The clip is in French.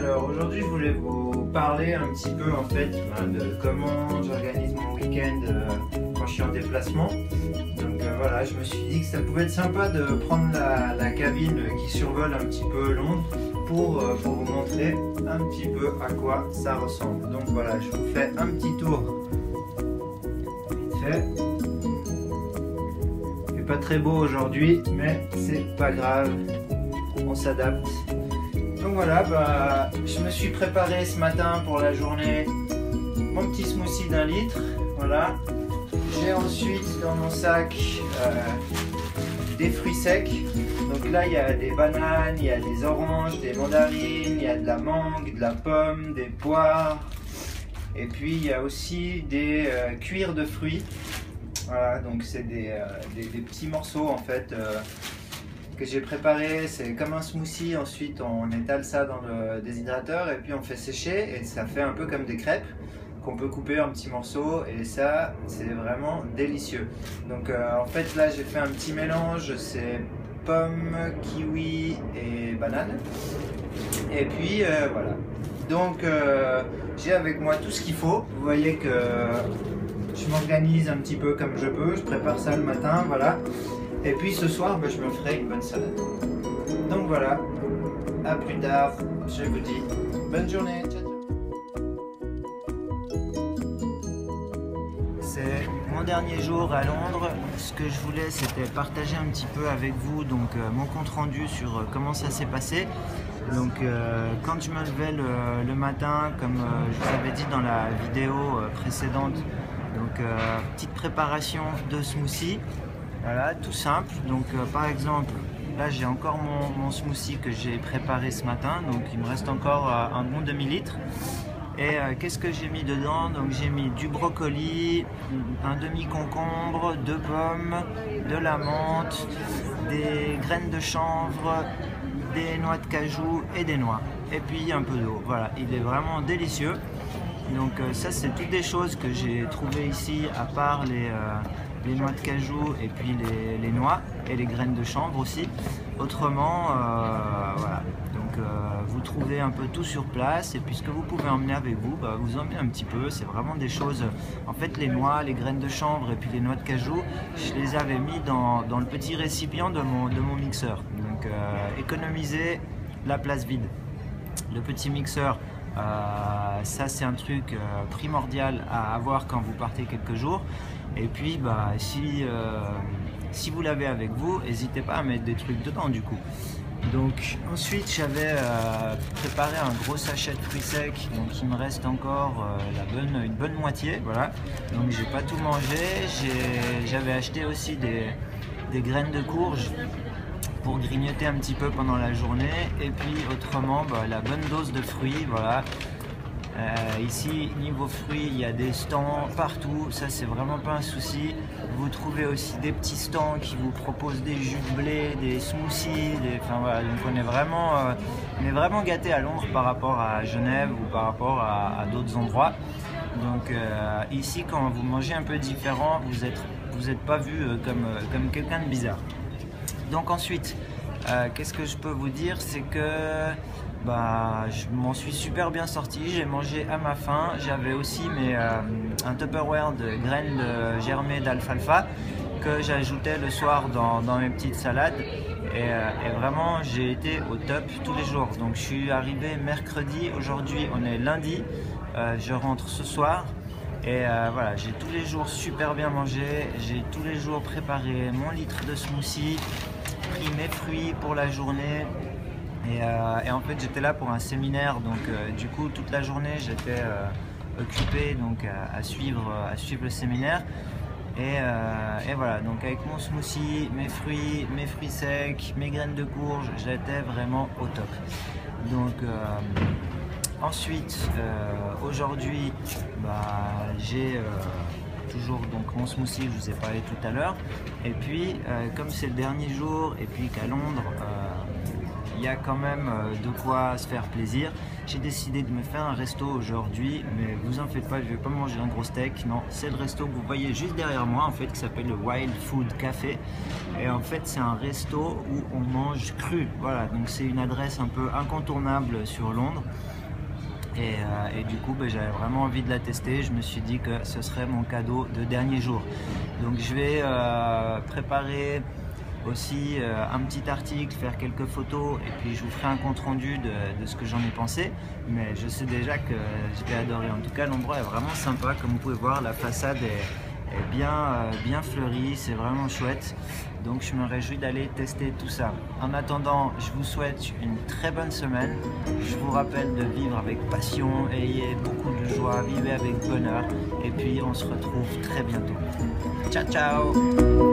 Alors aujourd'hui je voulais vous parler un petit peu en fait de comment j'organise mon week-end quand je suis en déplacement. Donc voilà, je me suis dit que ça pouvait être sympa de prendre la cabine qui survole un petit peu Londres pour vous montrer un petit peu à quoi ça ressemble. Donc voilà, je vous fais un petit tour vite fait. Il fait pas très beau aujourd'hui, mais c'est pas grave, on s'adapte. Donc voilà, je me suis préparé ce matin pour la journée mon petit smoothie d'1 litre. Voilà. J'ai ensuite dans mon sac des fruits secs. Donc là il y a des bananes, il y a des oranges, des mandarines, il y a de la mangue, de la pomme, des poires. Et puis il y a aussi des cuirs de fruits. Voilà, donc c'est des petits morceaux en fait. Que j'ai préparé, c'est comme un smoothie, ensuite on étale ça dans le déshydrateur et puis on fait sécher et ça fait un peu comme des crêpes qu'on peut couper en petits morceaux et ça c'est vraiment délicieux. Donc en fait là j'ai fait un petit mélange, c'est pommes, kiwi et banane et puis voilà. Donc j'ai avec moi tout ce qu'il faut, vous voyez que je m'organise un petit peu comme je peux, je prépare ça le matin, voilà. Et puis ce soir, je me ferai une bonne salade. Donc voilà, à plus tard, je vous dis bonne journée. Ciao, ciao. C'est mon dernier jour à Londres. Ce que je voulais, c'était partager un petit peu avec vous donc, mon compte rendu sur comment ça s'est passé. Donc quand je me levais le matin, comme je vous avais dit dans la vidéo précédente, donc petite préparation de smoothie. Voilà, tout simple. Donc par exemple, là j'ai encore mon smoothie que j'ai préparé ce matin, donc il me reste encore un bon demi-litre. Et qu'est-ce que j'ai mis dedans? Donc j'ai mis du brocoli, un demi-concombre, 2 pommes, de la menthe, des graines de chanvre, des noix de cajou et des noix. Et puis un peu d'eau. Voilà, il est vraiment délicieux. Donc ça c'est toutes des choses que j'ai trouvées ici, à part les noix de cajou et puis les noix et les graines de chanvre aussi. Autrement, voilà. Donc vous trouvez un peu tout sur place et puis ce que vous pouvez emmener avec vous, vous emmenez un petit peu. C'est vraiment des choses, en fait les noix, les graines de chanvre et puis les noix de cajou, je les avais mis dans le petit récipient de mon mixeur. Donc économiser la place vide. Le petit mixeur, ça c'est un truc primordial à avoir quand vous partez quelques jours. Et puis si vous l'avez avec vous, n'hésitez pas à mettre des trucs dedans du coup. Donc ensuite j'avais préparé un gros sachet de fruits secs, donc il me reste encore une bonne moitié, voilà. Donc j'ai pas tout mangé, j'avais acheté aussi des graines de courge pour grignoter un petit peu pendant la journée, et puis autrement la bonne dose de fruits, voilà. Ici niveau fruits il y a des stands partout, ça c'est vraiment pas un souci. Vous trouvez aussi des petits stands qui vous proposent des jus de blé, des smoothies, enfin voilà, donc on est vraiment gâté à Londres par rapport à Genève ou par rapport à d'autres endroits. Donc ici quand vous mangez un peu différent, vous êtes pas vu comme quelqu'un de bizarre. Donc ensuite, qu'est-ce que je peux vous dire, c'est que je m'en suis super bien sorti, j'ai mangé à ma faim. J'avais aussi un Tupperware de graines germées d'alfalfa que j'ajoutais le soir dans mes petites salades et vraiment j'ai été au top tous les jours. Donc je suis arrivé mercredi, aujourd'hui on est lundi, je rentre ce soir. Et voilà, j'ai tous les jours super bien mangé, j'ai tous les jours préparé mon litre de smoothie, pris mes fruits pour la journée. Et en fait j'étais là pour un séminaire, donc du coup toute la journée j'étais occupé donc, à suivre le séminaire. Et voilà, donc avec mon smoothie, mes fruits secs, mes graines de courge, j'étais vraiment au top. Donc ensuite aujourd'hui j'ai toujours donc mon smoothie, je vous ai parlé tout à l'heure. Et puis comme c'est le dernier jour et puis qu'à Londres il y a quand même de quoi se faire plaisir. J'ai décidé de me faire un resto aujourd'hui, mais vous en faites pas, je vais pas manger un gros steak, non, c'est le resto que vous voyez juste derrière moi en fait, qui s'appelle le Wild Food Café. Et en fait c'est un resto où on mange cru, voilà, donc c'est une adresse un peu incontournable sur Londres. Et du coup, j'avais vraiment envie de la tester. Je me suis dit que ce serait mon cadeau de dernier jour. Donc je vais préparer aussi un petit article, faire quelques photos et puis je vous ferai un compte rendu de ce que j'en ai pensé. Mais je sais déjà que je vais adorer. En tout cas, l'endroit est vraiment sympa. Comme vous pouvez voir, la façade est bien fleurie, c'est vraiment chouette. Donc je me réjouis d'aller tester tout ça. En attendant, je vous souhaite une très bonne semaine. Je vous rappelle de vivre avec passion, ayez beaucoup de joie, vivez avec bonheur. Et puis on se retrouve très bientôt. Ciao ciao!